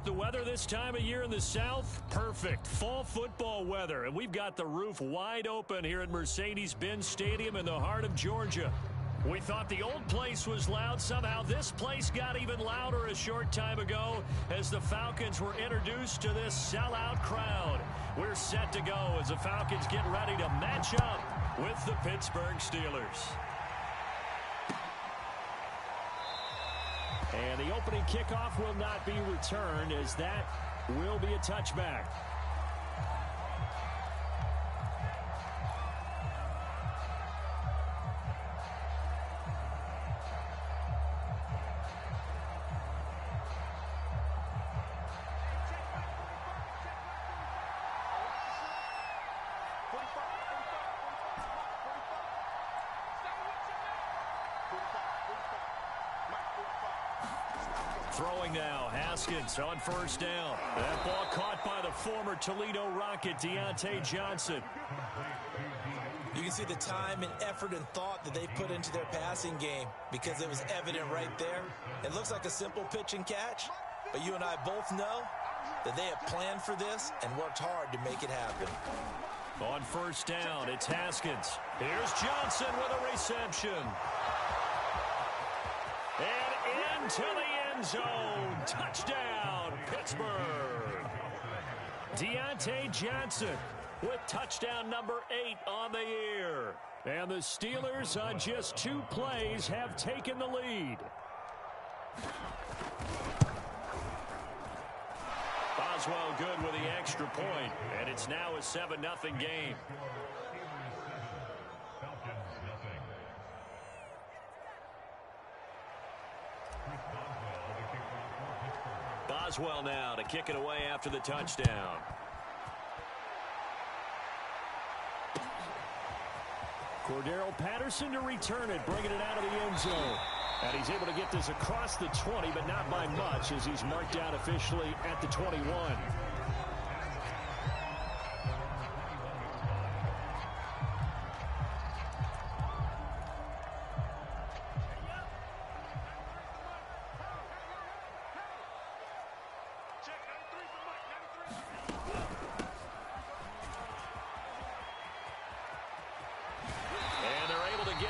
the weather this time of year in the South? Perfect. Fall football weather. And we've got the roof wide open here at Mercedes-Benz Stadium in the heart of Georgia. We thought the old place was loud. Somehow this place got even louder a short time ago as the Falcons were introduced to this sellout crowd. We're set to go as the Falcons get ready to match up with the Pittsburgh Steelers. And the opening kickoff will not be returned as that will be a touchback. Throwing now, Haskins on first down. That ball caught by the former Toledo Rocket, Deontay Johnson. You can see the time and effort and thought that they put into their passing game because it was evident right there. It looks like a simple pitch and catch, but you and I both know that they have planned for this and worked hard to make it happen. On first down, it's Haskins. Here's Johnson with a reception. And into the end zone. Touchdown, Pittsburgh. Deontay Johnson with touchdown number 8 on the year. And the Steelers on just 2 plays have taken the lead. Boswell good with the extra point, and it's now a 7-0 game. Boswell now to kick it away after the touchdown. Cordero Patterson to return it, bringing it out of the end zone. And he's able to get this across the 20, but not by much as he's marked down officially at the 21.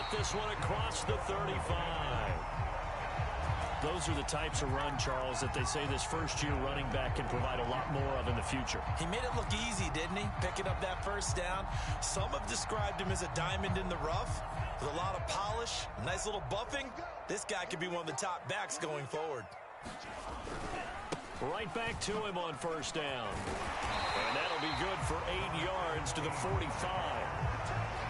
This one across the 35. Those are the types of run, Charles, that they say this first-year running back can provide a lot more of in the future. He made it look easy, didn't he? Picking up that first down. Some have described him as a diamond in the rough with a lot of polish, nice little buffing. This guy could be one of the top backs going forward. Right back to him on first down. And that'll be good for 8 yards to the 45.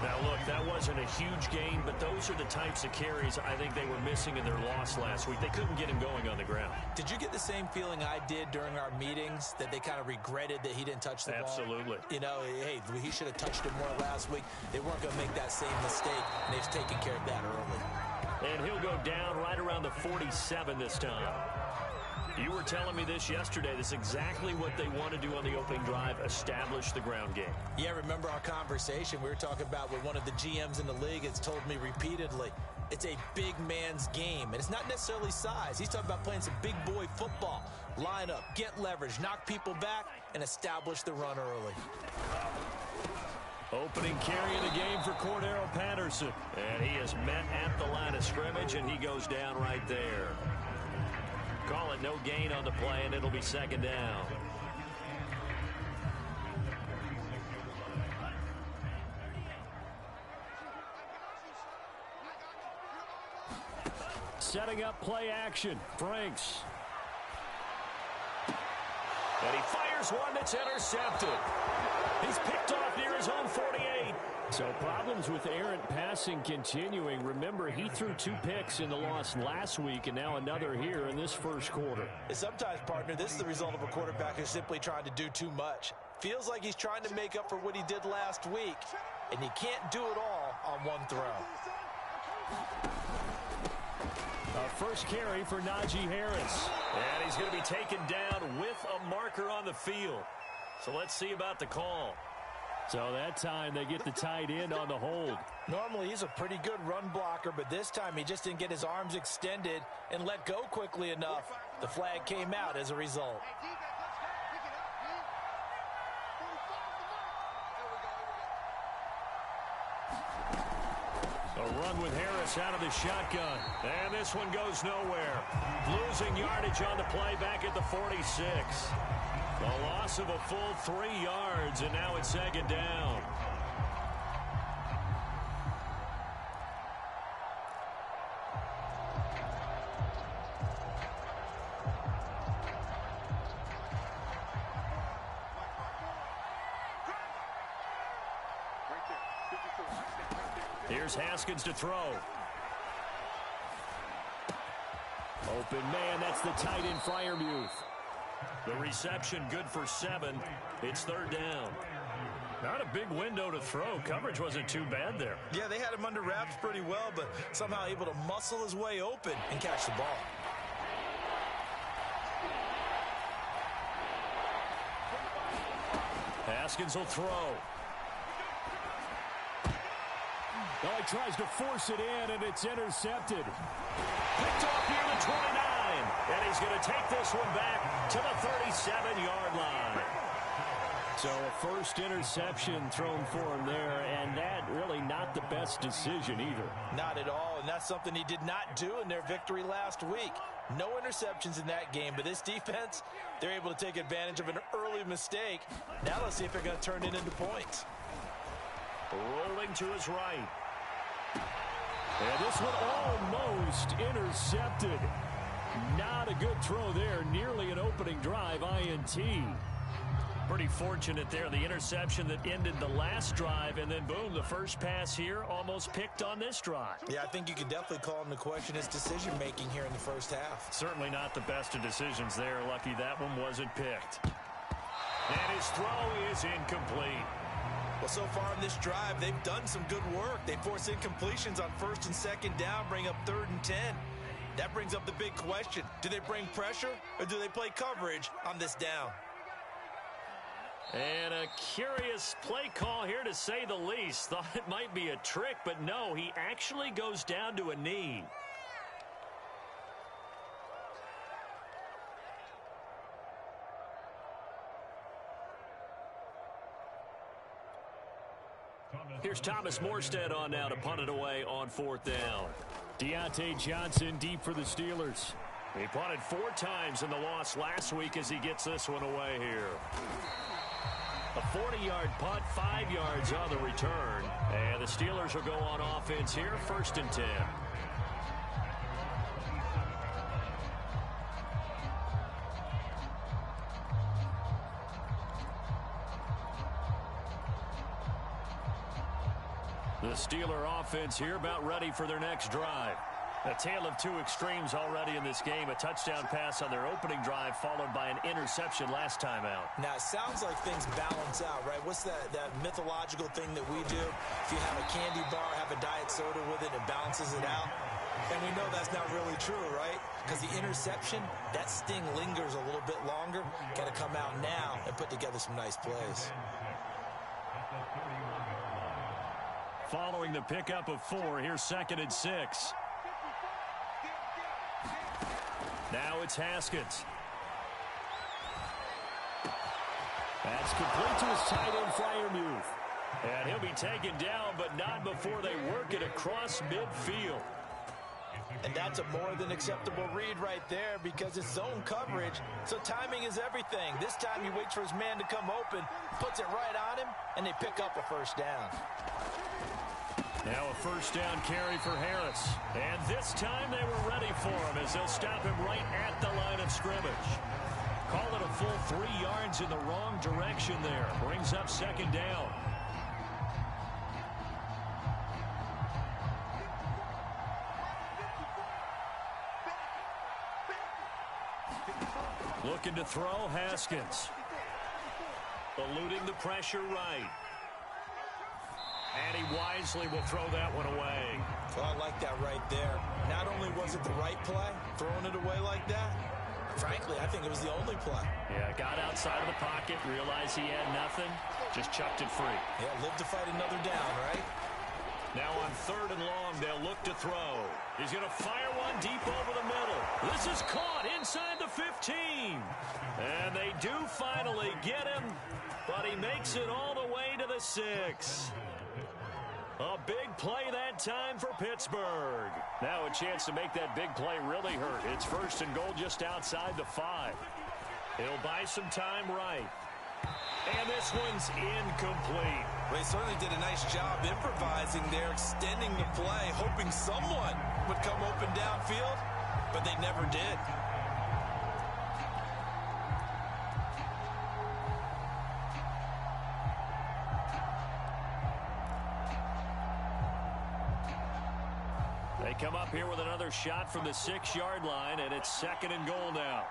Now, look, that wasn't a huge gain, but those are the types of carries I think they were missing in their loss last week. They couldn't get him going on the ground. Did you get the same feeling I did during our meetings, that they kind of regretted that he didn't touch the ball? Absolutely. You know, hey, he should have touched it more last week. They weren't going to make that same mistake, and they've taken care of that early. And he'll go down right around the 47 this time. You were telling me this yesterday. This is exactly what they want to do on the opening drive, establish the ground game. Yeah, remember our conversation we were talking about with one of the GMs in the league has told me repeatedly, it's a big man's game, and it's not necessarily size. He's talking about playing some big boy football. Line up, get leverage, knock people back, and establish the run early. Opening carry of the game for Cordero Patterson. And he is met at the line of scrimmage, and he goes down right there. Call it no gain on the play, and it'll be second down. Setting up play action. Franks. And he fires one that's intercepted. He's picked off near his own 48. So problems with errant passing continuing. Remember, he threw 2 picks in the loss last week and now another here in this first quarter. Sometimes, partner, this is the result of a quarterback who's simply trying to do too much. Feels like he's trying to make up for what he did last week, and he can't do it all on one throw. First carry for Najee Harris. And he's going to be taken down with a marker on the field. So let's see about the call. So that time they get the tight end on the hold. Normally he's a pretty good run blocker, but this time he just didn't get his arms extended and let go quickly enough. The flag came out as a result. A run with Harris out of the shotgun. And this one goes nowhere. Losing yardage on the play back at the 46. A loss of a full 3 yards, and now it's second down. Here's Haskins to throw. Open man, that's the tight end Freiermuth. The reception good for 7. It's third down. Not a big window to throw. Coverage wasn't too bad there. Yeah, they had him under wraps pretty well, but somehow able to muscle his way open and catch the ball. Haskins will throw. Oh, he tries to force it in, and it's intercepted. Picked off near the 29. And he's going to take this one back to the 37-yard line. So a first interception thrown for him there, and that really not the best decision either. Not at all, and that's something he did not do in their victory last week. No interceptions in that game, but this defense, they're able to take advantage of an early mistake. Now let's see if they're going to turn it into points. Rolling to his right. And this one almost intercepted. Not a good throw there. Nearly an opening drive, INT. Pretty fortunate there. The interception that ended the last drive, and then boom, the first pass here almost picked on this drive. Yeah, I think you could definitely call him to question his decision-making here in the first half. Certainly not the best of decisions there. Lucky that one wasn't picked. And his throw is incomplete. Well, so far in this drive, they've done some good work. They force incompletions on first and second down, bring up 3rd and 10. That brings up the big question. Do they bring pressure, or do they play coverage on this down? And a curious play call here, to say the least. Thought it might be a trick, but no, he actually goes down to a knee. Here's Thomas Morstead on now to punt it away on 4th down. Deontay Johnson deep for the Steelers. He punted 4 times in the loss last week as he gets this one away here. A 40-yard punt, 5 yards on the return. And the Steelers will go on offense here, 1st and 10. The Steeler offense here about ready for their next drive. A tale of 2 extremes already in this game. A touchdown pass on their opening drive, followed by an interception last time out. Now, it sounds like things balance out, right? What's that mythological thing that we do? If you have a candy bar, have a diet soda with it, it balances it out. And we know that's not really true, right? Because the interception, that sting lingers a little bit longer. Got to come out now and put together some nice plays. Following the pickup of 4, here's 2nd and 6. Now it's Haskins. That's complete to his tight end, Freiermuth. And he'll be taken down, but not before they work it across midfield. And that's a more than acceptable read right there, because it's zone coverage, so timing is everything. This time he waits for his man to come open, puts it right on him, and they pick up a 1st down. Now a 1st down carry for Harris. And this time they were ready for him as they'll stop him right at the line of scrimmage. Call it a full 3 yards in the wrong direction there. Brings up 2nd down. Looking to throw, Haskins. Eluding the pressure right. And he wisely will throw that one away. Well, I like that right there. Not only was it the right play, throwing it away like that, frankly, I think it was the only play. Yeah, got outside of the pocket, realized he had nothing, just chucked it free. Yeah, live to fight another down, right? Now on 3rd and long, they'll look to throw. He's going to fire one deep over the middle. This is caught inside the 15. And they do finally get him, but he makes it all the way to the 6. A big play that time for Pittsburgh. Now a chance to make that big play really hurt. It's 1st and goal just outside the 5. He'll buy some time right. And this one's incomplete. Well, he certainly did a nice job improvising there, extending the play, hoping someone would come open downfield, but they never did. They come up here with another shot from the 6-yard line, and it's 2nd and goal now.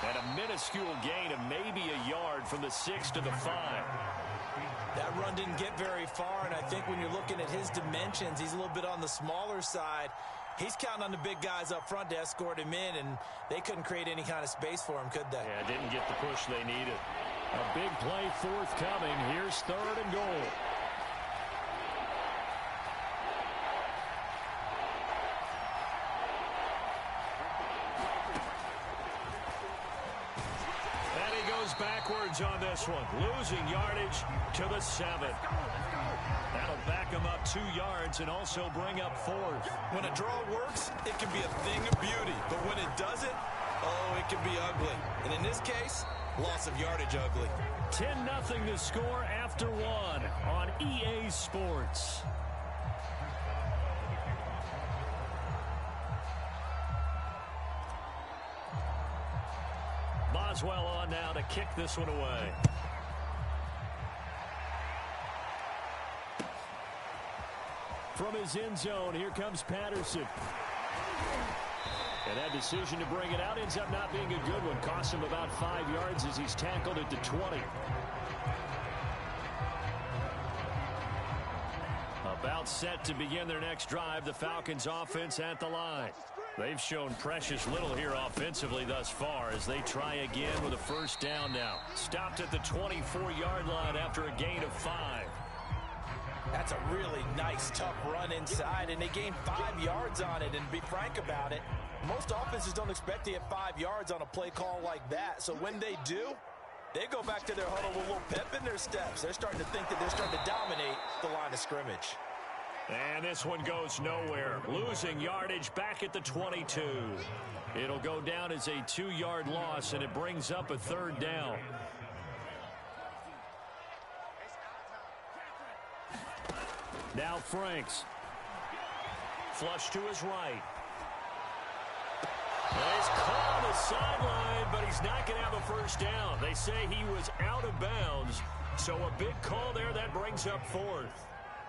And a minuscule gain of maybe a yard from the 6 to the 5. That run didn't get very far, and I think when you're looking at his dimensions, he's a little bit on the smaller side. He's counting on the big guys up front to escort him in, and they couldn't create any kind of space for him, could they? Yeah, didn't get the push they needed. A big play forthcoming. Here's 3rd and goal. Backwards on this one, losing yardage to the 7. That'll back him up 2 yards and also bring up 4th. When a draw works, it can be a thing of beauty, but when it doesn't, oh, it can be ugly. And in this case, loss of yardage ugly. 10-0 to score after 1 on EA Sports. Boswell on now to kick this one away. From his end zone, here comes Patterson. And that decision to bring it out ends up not being a good one. Costs him about 5 yards as he's tackled at the 20. About set to begin their next drive, the Falcons offense at the line. They've shown precious little here offensively thus far as they try again with a 1st down now. Stopped at the 24-yard line after a gain of 5. That's a really nice, tough run inside, and they gained 5 yards on it. And to be frank about it, most offenses don't expect to get 5 yards on a play call like that. So when they do, they go back to their huddle with a little pep in their steps. They're starting to think that they're starting to dominate the line of scrimmage. And this one goes nowhere. Losing yardage back at the 22. It'll go down as a 2-yard loss, and it brings up a 3rd down. Now Franks. Flush to his right. He's caught on the sideline, but he's not going to have a 1st down. They say he was out of bounds, so a big call there that brings up 4th.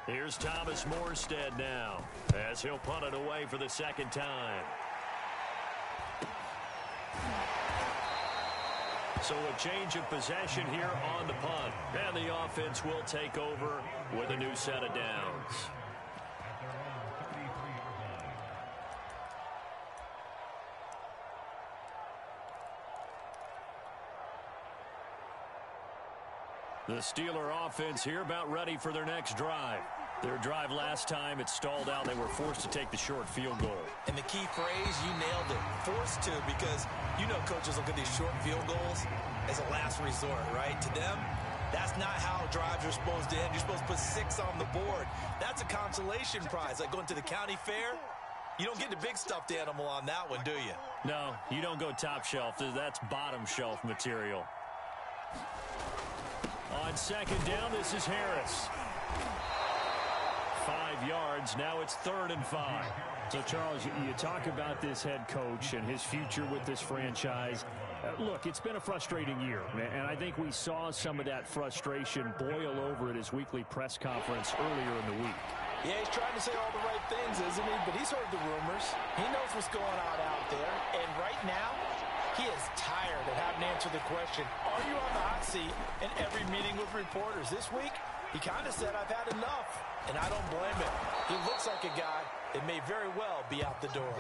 Here's Thomas Morstead now as he'll punt it away for the 2nd time. So a change of possession here on the punt. And the offense will take over with a new set of downs. The Steeler offense here about ready for their next drive. Their drive last time, it stalled out. They were forced to take the short field goal. And the key phrase, you nailed it, forced to, because you know coaches look at these short field goals as a last resort, right? To them, that's not how drives are supposed to end. You're supposed to put 6 on the board. That's a consolation prize. Like going to the county fair, you don't get the big stuffed animal on that one, do you? No, you don't go top shelf. That's bottom shelf material. On 2nd down, this is Harris. 5 yards. Now it's 3rd and 5. So, Charles, you talk about this head coach and his future with this franchise. Look, it's been a frustrating year, and I think we saw some of that frustration boil over at his weekly press conference earlier in the week. Yeah, he's trying to say all the right things, isn't he? But he's heard the rumors. He knows what's going on out there. And right now, he is tired of having to answer the question, are you on the hot seat in every meeting with reporters? This week, he kind of said, I've had enough. And I don't blame him. He looks like a guy it may very well be out the door.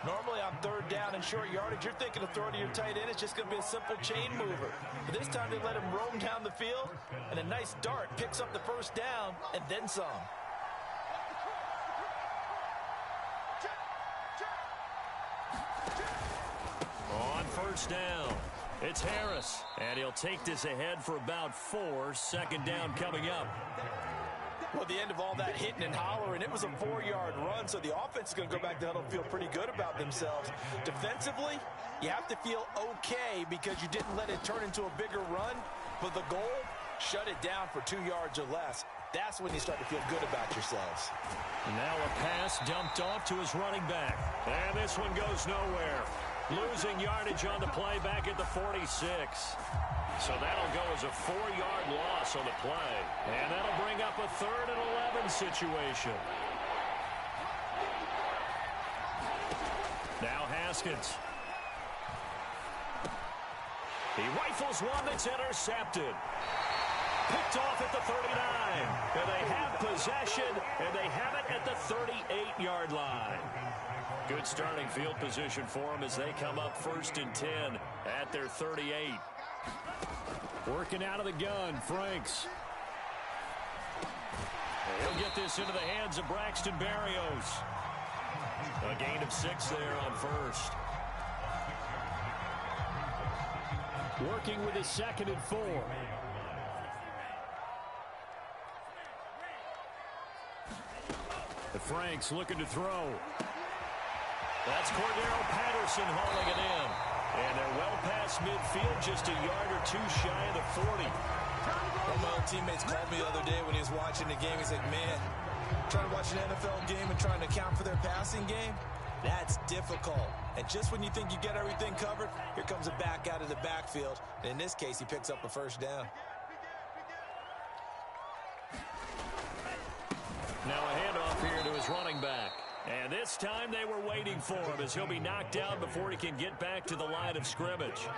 Normally on third down and short yardage, you're thinking of throwing to your tight end. It's just going to be a simple chain mover. But this time they let him roam down the field, and a nice dart picks up the first down and then some. On first down, it's Harris, and he'll take this ahead for about 4. Second down coming up. Well, the end of all that hitting and hollering, it was a 4-yard run, so the offense is going to go back to huddle and feel pretty good about themselves. Defensively, you have to feel okay because you didn't let it turn into a bigger run, but the goal, shut it down for 2 yards or less. That's when you start to feel good about yourselves. Now a pass dumped off to his running back, and this one goes nowhere. Losing yardage on the play back at the 46. So that'll go as a 4-yard loss on the play. And that'll bring up a 3rd and 11 situation. Now Haskins. He rifles one that's intercepted. Picked off at the 39. And they have possession, and they have it at the 38-yard line. Good starting field position for them as they come up 1st and 10 at their 38. Working out of the gun, Franks. He'll get this into the hands of Braxton Berrios. A gain of 6 there on first. Working with his 2nd and 4. The Franks looking to throw. That's Cordero Patterson hauling it in. And they're well past midfield, just a yard or 2 shy of the 40. One of my old teammates called me the other day when he was watching the game. He's like, man, trying to watch an NFL game and trying to account for their passing game, that's difficult. And just when you think you get everything covered, here comes a back out of the backfield. And in this case, he picks up a first down. Now a handoff here to his running back. And this time they were waiting for him as he'll be knocked down before he can get back to the line of scrimmage.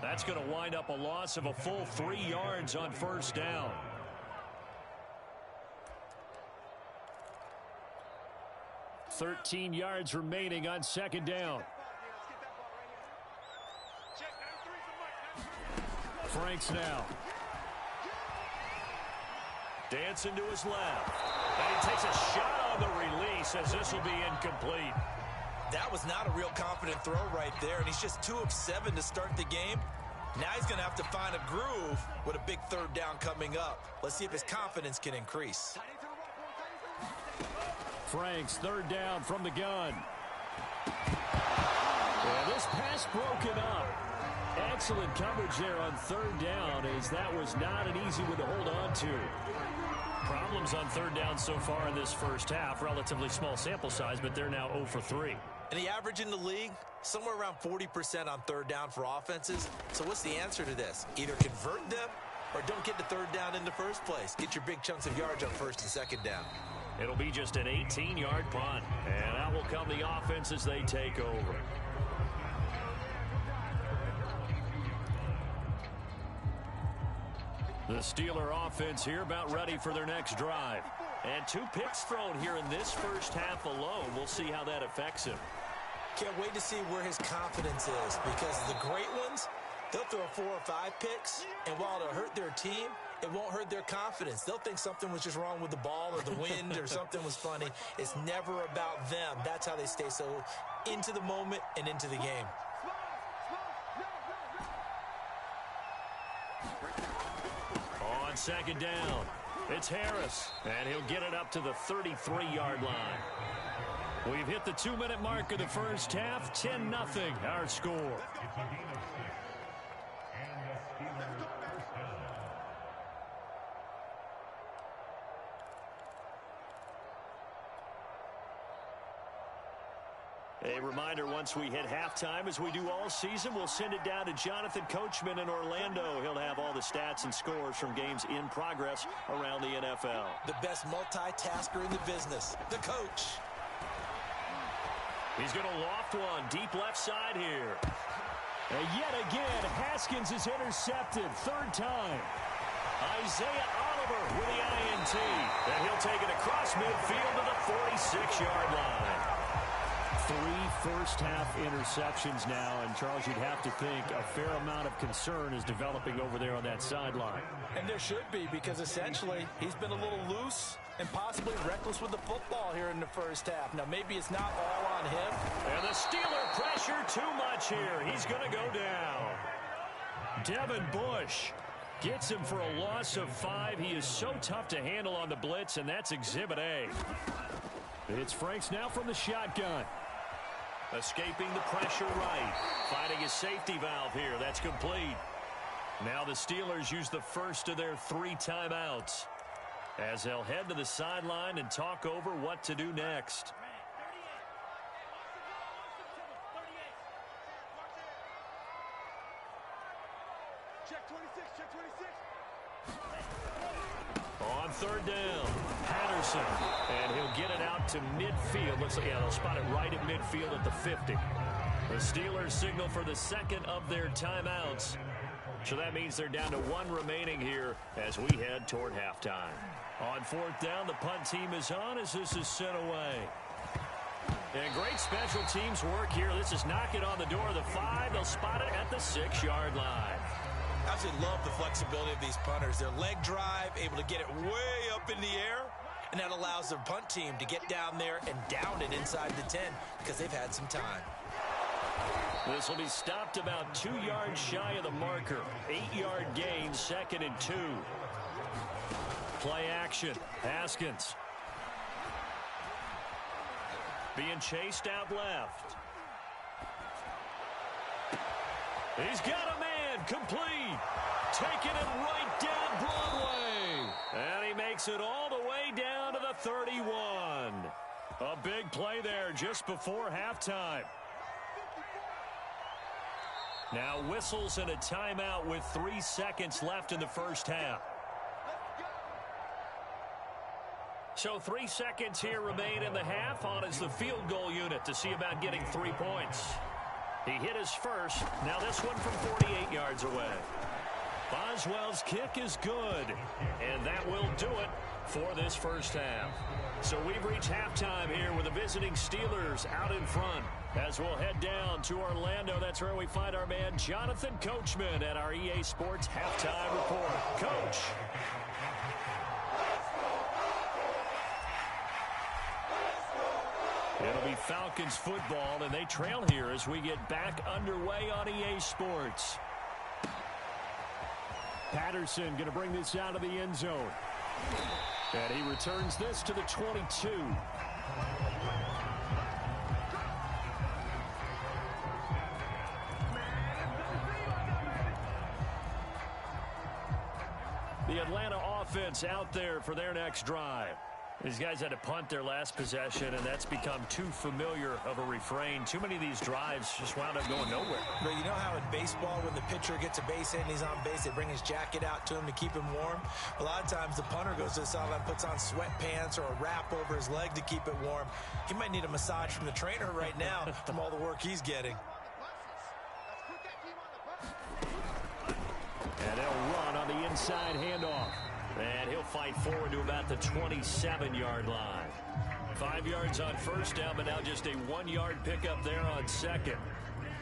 That's going to wind up a loss of a full 3 yards on first down. $13 yards remaining on 2nd down. Franks now. Dancing to his left. And he takes a shot on the release as this will be incomplete. That was not a real confident throw right there, and he's just 2 of 7 to start the game. Now he's going to have to find a groove with a big 3rd down coming up. Let's see if his confidence can increase. Franks, 3rd down from the gun. And this pass broken up. Excellent coverage there on 3rd down, as that was not an easy one to hold on to. Problems on 3rd down so far in this first half. Relatively small sample size, but they're now 0 for 3. And the average in the league, somewhere around 40% on 3rd down for offenses. So what's the answer to this? Either convert them or don't get the 3rd down in the first place. Get your big chunks of yards on 1st and 2nd down. It'll be just an 18-yard punt. And out will come the offense as they take over. The Steeler offense here about ready for their next drive. And 2 picks thrown here in this first half alone. We'll see how that affects him. Can't wait to see where his confidence is, because the great ones, they'll throw 4 or 5 picks, and while it'll hurt their team, it won't hurt their confidence. They'll think something was just wrong with the ball or the wind or something was funny. It's never about them. That's how they stay so into the moment and into the game. On 2nd down, it's Harris, and he'll get it up to the 33-yard line. We've hit the 2-minute mark of the first half. 10-0 our score. A reminder, once we hit halftime, as we do all season, we'll send it down to Jonathan Coachman in Orlando. He'll have all the stats and scores from games in progress around the NFL. The best multitasker in the business, the coach. He's going to loft one deep left side here. And yet again, Haskins is intercepted. 3rd time. Isaiah over with the INT. And he'll take it across midfield to the 46-yard line. 3 first-half interceptions now, and Charles, you'd have to think a fair amount of concern is developing over there on that sideline. And there should be, because essentially he's been a little loose and possibly reckless with the football here in the first half. Now, maybe it's not all on him. And the Steeler pressure too much here. He's going to go down. Devin Bush gets him for a loss of 5. He is so tough to handle on the blitz, and that's Exhibit A. It's Franks now from the shotgun. Escaping the pressure right. Finding a safety valve here. That's complete. Now the Steelers use the first of their 3 timeouts as they'll head to the sideline and talk over what to do next. Check 26, check 26. On third down, Patterson, and he'll get it out to midfield. Looks like, yeah, they'll spot it right at midfield at the 50. The Steelers signal for the second of their timeouts. So that means they're down to 1 remaining here as we head toward halftime. On fourth down, the punt team is on as this is sent away. And great special teams work here. This is knock it on the door of the 5. They'll spot it at the 6-yard line. I absolutely love the flexibility of these punters. Their leg drive, able to get it way up in the air, and that allows their punt team to get down there and down it inside the 10 because they've had some time. This will be stopped about 2 yards shy of the marker. 8-yard gain, 2nd and 2. Play action. Haskins. Being chased out left. He's got a man. Complete. Taking it right down Broadway. And he makes it all the way down to the 31. A big play there just before halftime. Now whistles and a timeout with 3 seconds left in the first half. So 3 seconds here remain in the half. On is the field goal unit to see about getting 3 points. He hit his first. Now this one from 48 yards away. Boswell's kick is good. And that will do it for this first half. So we've reached halftime here with the visiting Steelers out in front. As we'll head down to Orlando, that's where we find our man Jonathan Coachman at our EA Sports Halftime Report. Coach. It'll be Falcons football, and they trail here as we get back underway on EA Sports. Patterson going to bring this out of the end zone. And he returns this to the 22. The Atlanta offense out there for their next drive. These guys had to punt their last possession, and that's become too familiar of a refrain. Too many of these drives just wound up going nowhere. But you know how in baseball, when the pitcher gets a base hit and he's on base, they bring his jacket out to him to keep him warm? A lot of times the punter goes to the sideline, puts on sweatpants or a wrap over his leg to keep it warm. He might need a massage from the trainer right now from all the work he's getting. And they'll run on the inside handoff. And he'll fight forward to about the 27-yard line. 5 yards on first down, but now just a 1-yard pickup there on second.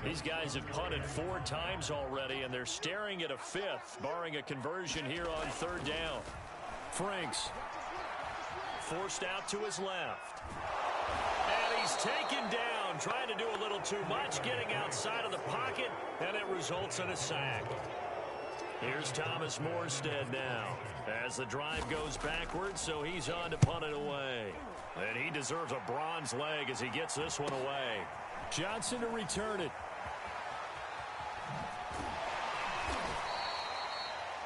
These guys have punted 4 times already, and they're staring at a 5th, barring a conversion here on third down. Franks forced out to his left. And he's taken down, trying to do a little too much, getting outside of the pocket, and it results in a sack. Here's Thomas Morstead now as the drive goes backwards, so he's on to punt it away. And he deserves a bronze leg as he gets this one away. Johnson to return it.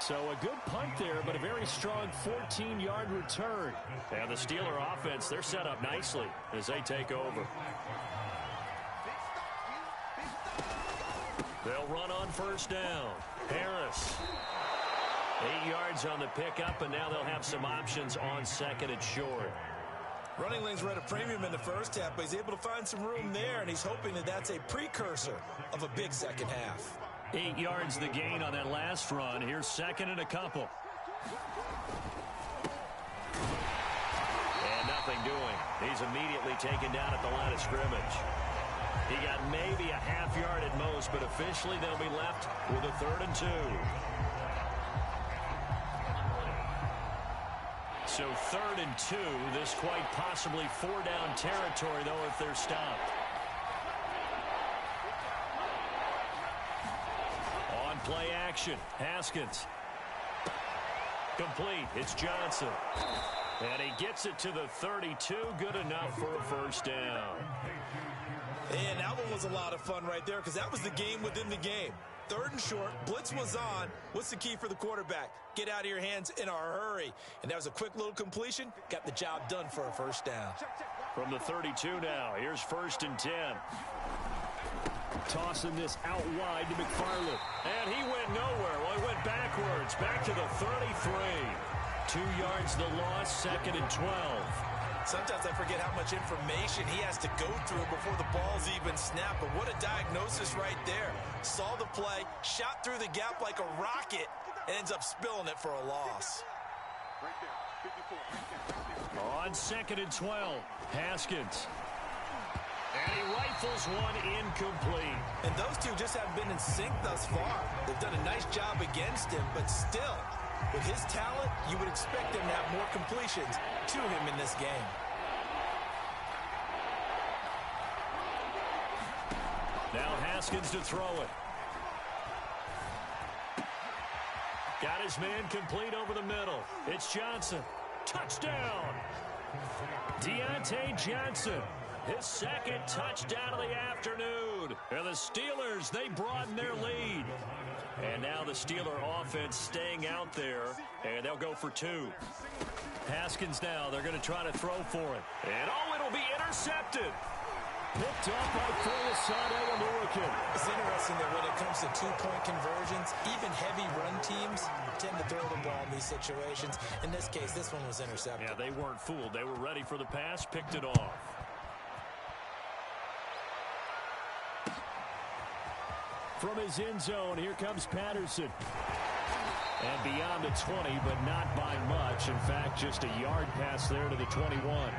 So a good punt there, but a very strong 14-yard return. And the Steeler offense, they're set up nicely as they take over. They'll run on first down. Harris. 8 yards on the pickup, and now they'll have some options on second and short. Running lanes were at a premium in the first half, but he's able to find some room there, and he's hoping that that's a precursor of a big second half. 8 yards the gain on that last run. Here's second and a couple. nothing doing. He's immediately taken down at the line of scrimmage. He got maybe a half yard at most, but officially they'll be left with a 3rd and 2. So 3rd and 2, this quite possibly 4-down territory, though, if they're stopped. On play action, Haskins. Complete, it's Johnson. And he gets it to the 32, good enough for a 1st down. And that one was a lot of fun right there because that was the game within the game. 3rd and short, blitz was on. What's the key for the quarterback? Get out of your hands in a hurry. And that was a quick little completion. Got the job done for a 1st down. From the 32 now, here's 1st and 10. Tossing this out wide to McFarland. And he went nowhere. Well, he went backwards, back to the 33. 2 yards the loss, 2nd and 12. Sometimes I forget how much information he has to go through before the ball's even snapped. But what a diagnosis right there. Saw the play, shot through the gap like a rocket, and ends up spilling it for a loss. On 2nd and 12, Haskins. And he rifles one incomplete. And those two just haven't been in sync thus far. They've done a nice job against him, but still, with his talent, you would expect him to have more completions to him in this game. Now Haskins to throw it. Got his man complete over the middle. It's Johnson. Touchdown! Deontay Johnson. His 2nd touchdown of the afternoon. And the Steelers, they broaden their lead. And now the Steeler offense staying out there, and they'll go for 2. Haskins now, they're going to try to throw for it. And it'll be intercepted. Picked up by Foyesade Oluokun. It's interesting that when it comes to 2-point conversions, even heavy run teams tend to throw the ball in these situations. In this case, this one was intercepted. Yeah, they weren't fooled. They were ready for the pass, picked it off. From his end zone, here comes Patterson. And beyond the 20, but not by much. In fact, just a yard pass there to the 21.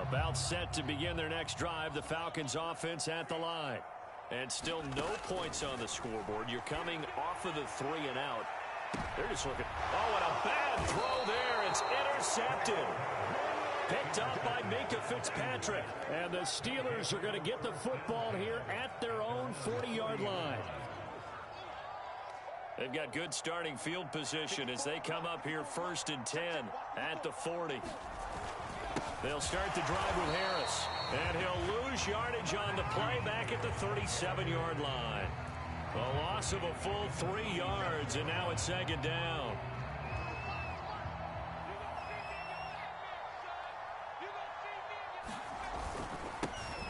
About set to begin their next drive, the Falcons offense at the line. And still no points on the scoreboard. You're coming off of the 3 and out. They're just looking. Oh, and a bad throw there. It's intercepted. Picked up by Minkah Fitzpatrick. And the Steelers are going to get the football here at their own 40-yard line. They've got good starting field position as they come up here 1st and 10 at the 40. They'll start the drive with Harris. And he'll lose yardage on the play back at the 37-yard line. A loss of a full 3 yards, and now it's 2nd down.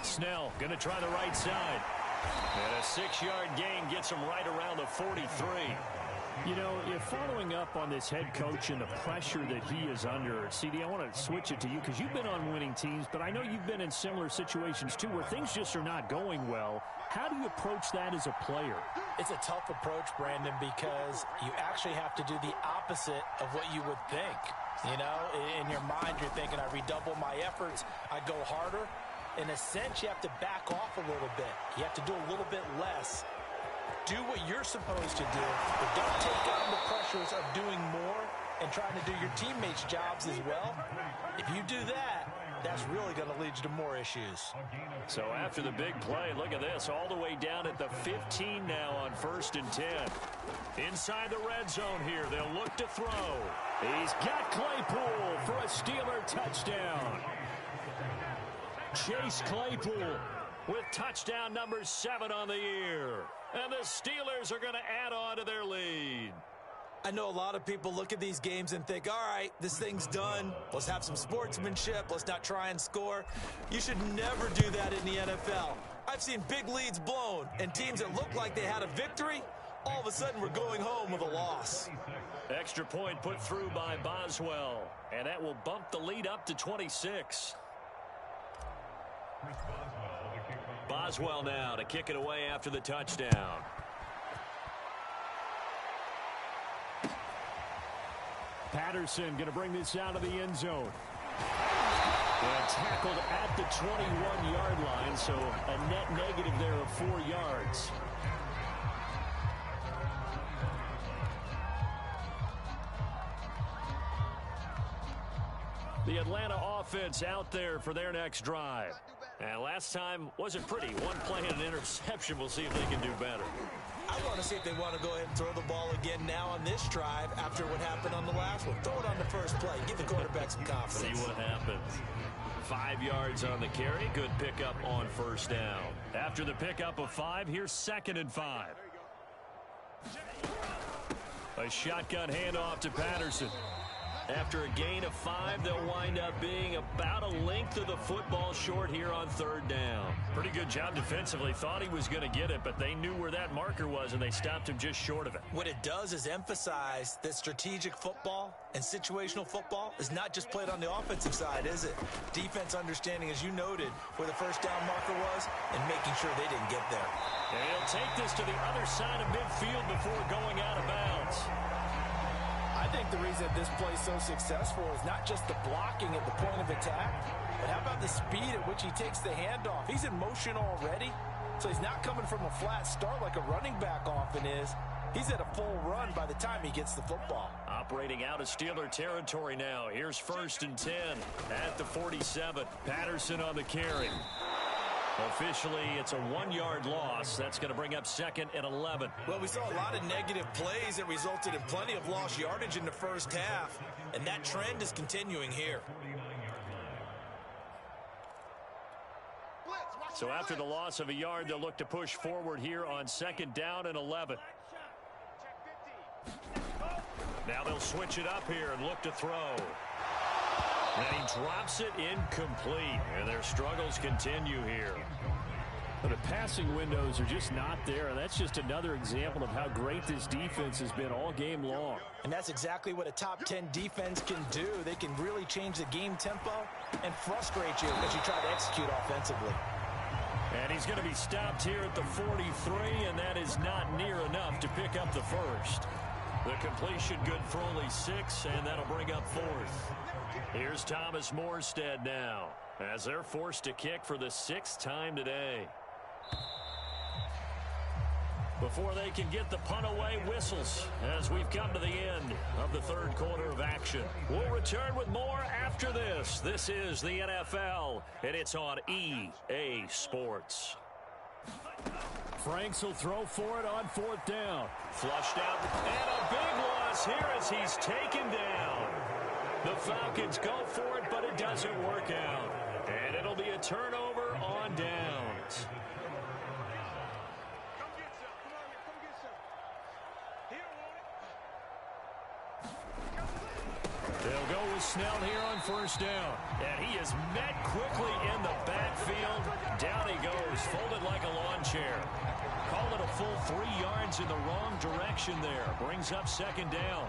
Snell going to try the right side. And a 6-yard gain gets him right around the 43. You know, if following up on this head coach and the pressure that he is under, CD, I want to switch it to you because you've been on winning teams, but I know you've been in similar situations too where things just are not going well. How do you approach that as a player? It's a tough approach, Brandon, because you actually have to do the opposite of what you would think. You know, in your mind, you're thinking, I redouble my efforts, I go harder. In a sense, you have to back off a little bit. You have to do a little bit less. Do what you're supposed to do, but don't take on the pressures of doing more and trying to do your teammates' jobs as well. If you do that, that's really going to lead you to more issues. So after the big play, look at this, all the way down at the 15 now on 1st and 10. Inside the red zone here, they'll look to throw. He's got Claypool for a Steeler touchdown. Chase Claypool with touchdown number 7 on the year. And the Steelers are going to add on to their lead. I know a lot of people look at these games and think, all right, this thing's done. Let's have some sportsmanship. Let's not try and score. You should never do that in the NFL. I've seen big leads blown, and teams that look like they had a victory, all of a sudden we're going home with a loss. Extra point put through by Boswell, and that will bump the lead up to 26. Boswell now to kick it away after the touchdown. Patterson going to bring this out of the end zone. And tackled at the 21-yard line, so a net negative there of 4 yards. The Atlanta offense out there for their next drive. And last time wasn't pretty. One play and an interception. We'll see if they can do better. I want to see if they want to go ahead and throw the ball again now on this drive after what happened on the last one. Throw it on the first play. Give the quarterback some confidence. See what happens. 5 yards on the carry. Good pickup on first down. After the pickup of 5, here's 2nd and 5. A shotgun handoff to Patterson. After a gain of 5, they'll wind up being about a length of the football short here on 3rd down. Pretty good job defensively. Thought he was going to get it, but they knew where that marker was, and they stopped him just short of it. What it does is emphasize that strategic football and situational football is not just played on the offensive side, is it? Defense understanding, as you noted, where the first down marker was and making sure they didn't get there. And he'll take this to the other side of midfield before going out of bounds. I think the reason this play is so successful is not just the blocking at the point of attack, but how about the speed at which he takes the handoff? He's in motion already, so he's not coming from a flat start like a running back often is. He's at a full run by the time he gets the football. Operating out of Steeler territory now. Here's 1st and 10 at the 47. Patterson on the carry. Officially, it's a 1-yard loss. That's going to bring up 2nd and 11. Well, we saw a lot of negative plays that resulted in plenty of lost yardage in the first half, and that trend is continuing here. So after the loss of a yard, they'll look to push forward here on 2nd down and 11. Now they'll switch it up here and look to throw. And he drops it incomplete, and their struggles continue here. But the passing windows are just not there, and that's just another example of how great this defense has been all game long. And that's exactly what a top 10 defense can do. They can really change the game tempo and frustrate you as you try to execute offensively. And he's going to be stopped here at the 43, and that is not near enough to pick up the first. The completion good for only 6, and that'll bring up 4th. Here's Thomas Morstead now, as they're forced to kick for the 6th time today. Before they can get the punt away, whistles as we've come to the end of the 3rd quarter of action. We'll return with more after this. This is the NFL, and it's on EA Sports. Franks will throw for it on 4th down. Flushed out, and a big loss here as he's taken down. The Falcons go for it, but it doesn't work out. And it'll be a turnover on downs. They'll go with Snell here on 1st down. And he is met quickly in the backfield. Down he goes, folded like a lawn chair. Called it a full 3 yards in the wrong direction there. Brings up 2nd down.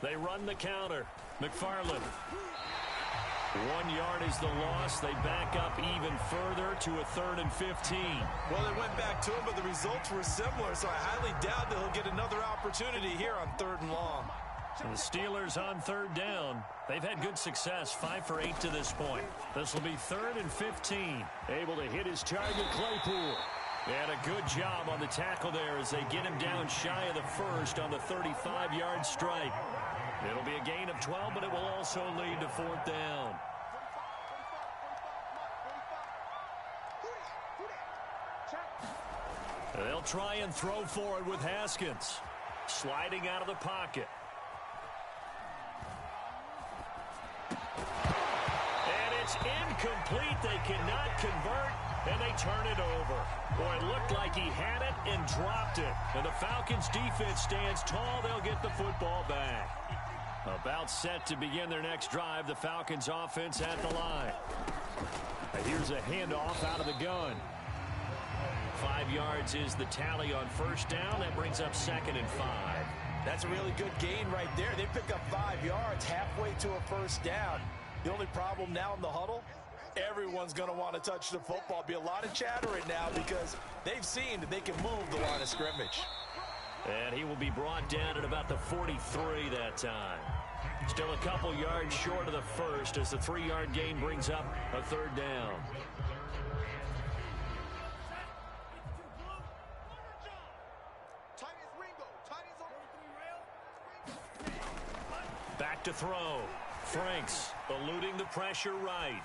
They run the counter. McFarland. 1 yard is the loss. They back up even further to a 3rd and 15. Well, they went back to him, but the results were similar, so I highly doubt that he'll get another opportunity here on 3rd and long. And the Steelers on 3rd down. They've had good success, 5 for 8 to this point. This will be 3rd and 15. Able to hit his target, Claypool. And a good job on the tackle there as they get him down shy of the first on the 35-yard strike. It'll be a gain of 12, but it will also lead to 4th down. They'll try and throw for it with Haskins. Sliding out of the pocket. And it's incomplete. They cannot convert, and they turn it over. Boy, it looked like he had it and dropped it. And the Falcons' defense stands tall. They'll get the football back. About set to begin their next drive. The Falcons' offense at the line. Here's a handoff out of the gun. 5 yards is the tally on 1st down. That brings up 2nd and 5. That's a really good gain right there. They pick up 5 yards halfway to a first down. The only problem now in the huddle, everyone's going to want to touch the football. Be a lot of chatter right now because they've seen that they can move the line of scrimmage. And he will be brought down at about the 43 that time. Still a couple yards short of the first as the 3-yard gain brings up a third down. Back to throw. Franks eluding the pressure right.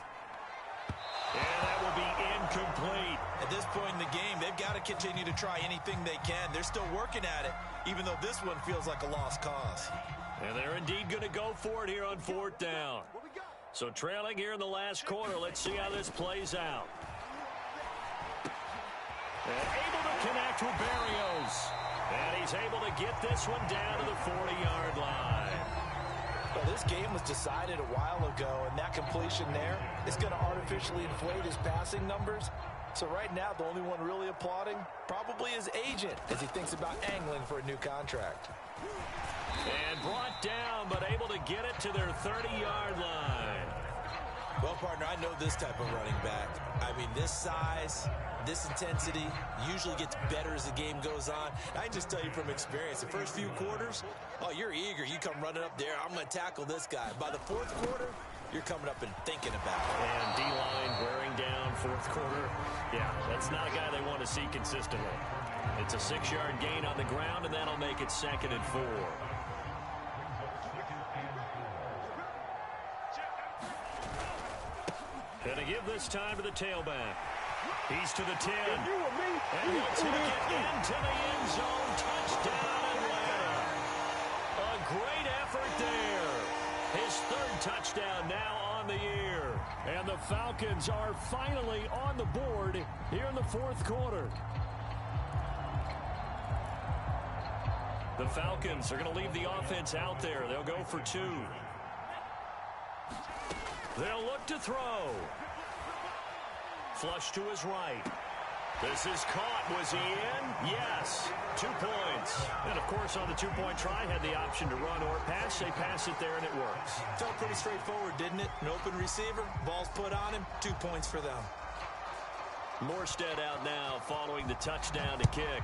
And that will be incomplete. At this point in the game, they've got to continue to try anything they can. They're still working at it, even though this one feels like a lost cause. And they're indeed going to go for it here on 4th down. So trailing here in the last quarter. Let's see how this plays out. And able to connect with Berrios. And he's able to get this one down to the 40-yard line. Well, this game was decided a while ago, and that completion there is going to artificially inflate his passing numbers. So right now, the only one really applauding probably his agent as he thinks about angling for a new contract. And brought down, but able to get it to their 30-yard line. Well, partner, I know this type of running back. I mean, this size, this intensity usually gets better as the game goes on. I can just tell you from experience, the first few quarters, oh, you're eager. You come running up there. I'm going to tackle this guy. By the 4th quarter, you're coming up and thinking about it. And D-line wearing down 4th quarter. Yeah, that's not a guy they want to see consistently. It's a 6-yard gain on the ground, and that'll make it 2nd and 4. Gonna give this time to the tailback. He's to the 10. And wants him to get into the end zone. Touchdown, Atlanta. A great effort there. His 3rd touchdown now on the year. And the Falcons are finally on the board here in the 4th quarter. The Falcons are going to leave the offense out there. They'll go for 2. They'll look to throw. Flush to his right. This is caught. Was he in? Yes. 2 points. And, of course, on the 2-point try, had the option to run or pass. They pass it there, and it works. Felt pretty straightforward, didn't it? An open receiver, ball's put on him, 2 points for them. Morstead out now following the touchdown to kick.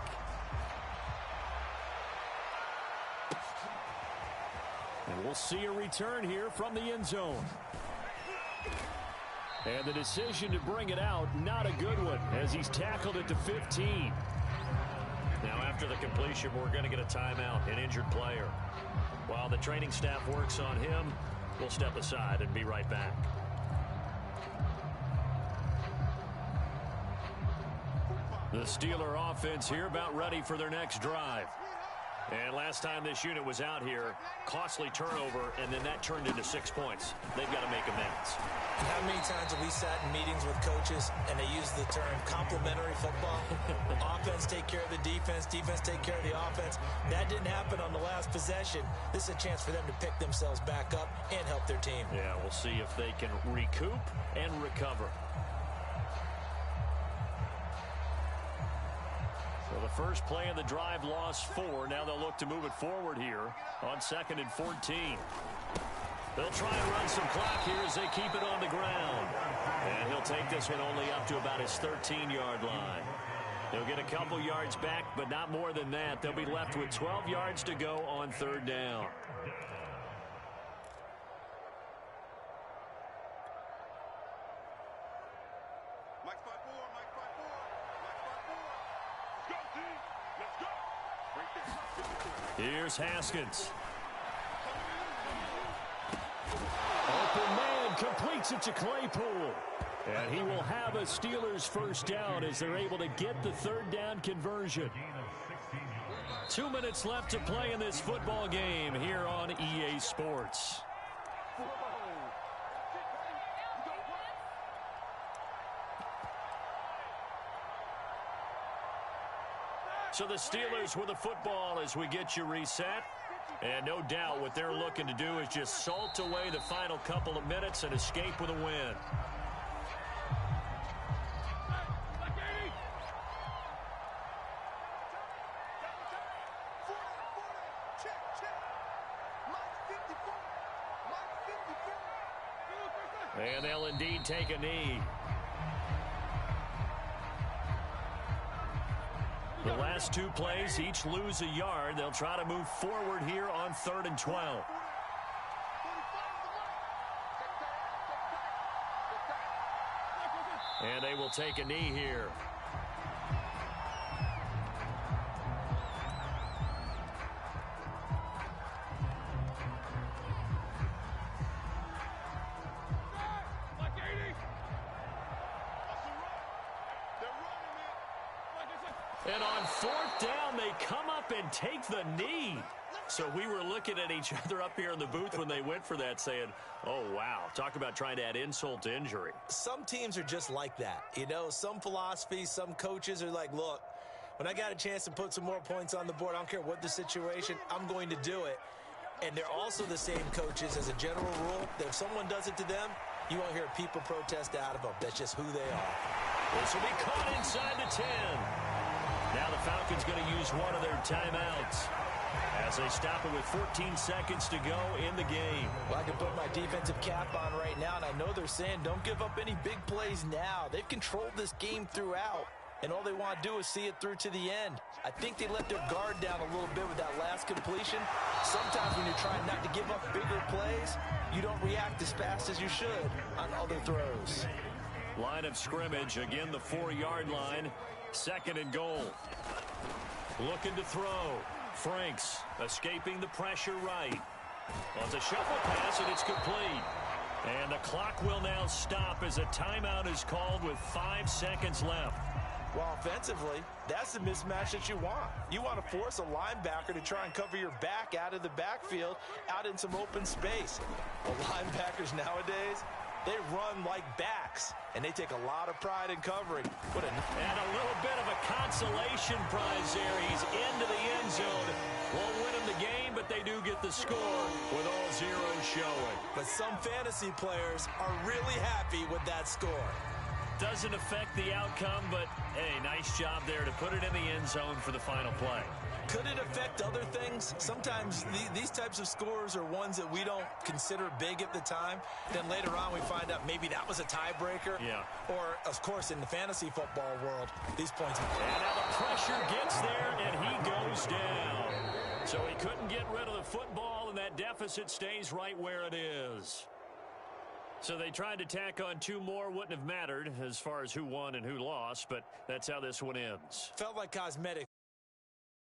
And we'll see a return here from the end zone. And the decision to bring it out, not a good one, as he's tackled it to 15. Now, after the completion, we're going to get a timeout, an injured player. While the training staff works on him, we'll step aside and be right back. The Steeler offense here about ready for their next drive. And last time this unit was out here, costly turnover, and then that turned into 6 points. They've got to make amends. How many times have we sat in meetings with coaches and they use the term complementary football? Offense take care of the defense, defense take care of the offense. That didn't happen on the last possession. This is a chance for them to pick themselves back up and help their team. Yeah, we'll see if they can recoup and recover. So the first play of the drive lost 4. Now they'll look to move it forward here on 2nd and 14. They'll try and run some clock here as they keep it on the ground. And he'll take this one only up to about his 13-yard line. He'll get a couple yards back, but not more than that. They'll be left with 12 yards to go on 3rd down. Here's Haskins. Open man completes it to Claypool. And he will have a Steelers first down as they're able to get the 3rd down conversion. 2 minutes left to play in this football game here on EA Sports. So the Steelers with the football as we get you reset. And no doubt what they're looking to do is just salt away the final couple of minutes and escape with a win. And they'll indeed take a knee. The last two plays each lose a yard. They'll try to move forward here on 3rd and 12. And they will take a knee here. And on 4th down, they come up and take the knee. So we were looking at each other up here in the booth when they went for that saying, oh, wow, talk about trying to add insult to injury. Some teams are just like that. You know, some philosophies, some coaches are like, look, when I got a chance to put some more points on the board, I don't care what the situation, I'm going to do it. And they're also the same coaches as a general rule that if someone does it to them, you won't hear people protest out of them. That's just who they are. This will be caught inside the 10. Now the Falcons going to use one of their timeouts as they stop it with 14 seconds to go in the game. Well, I can put my defensive cap on right now, and I know they're saying don't give up any big plays now. They've controlled this game throughout, and all they want to do is see it through to the end. I think they let their guard down a little bit with that last completion. Sometimes when you're trying not to give up bigger plays, you don't react as fast as you should on other throws. Line of scrimmage, again the 4-yard line. 2nd and goal. Looking to throw. Franks escaping the pressure right. Well, it's a shuffle pass, and it's complete. And the clock will now stop as a timeout is called with 5 seconds left. Well, offensively, that's the mismatch that you want. You want to force a linebacker to try and cover your back out of the backfield, out in some open space. The linebackers nowadays, they run like backs, and they take a lot of pride in covering. And a little bit of a consolation prize there. He's into the end zone. Won't win him the game, but they do get the score with all zeros showing. But some fantasy players are really happy with that score. Doesn't affect the outcome, but, hey, nice job there to put it in the end zone for the final play. Could it affect other things? Sometimes these types of scores are ones that we don't consider big at the time. Then later on we find out maybe that was a tiebreaker. Yeah. Or, of course, in the fantasy football world, these points. And now the pressure gets there, and he goes down. So he couldn't get rid of the football, and that deficit stays right where it is. So they tried to tack on 2 more. Wouldn't have mattered as far as who won and who lost, but that's how this one ends. Felt like cosmetic.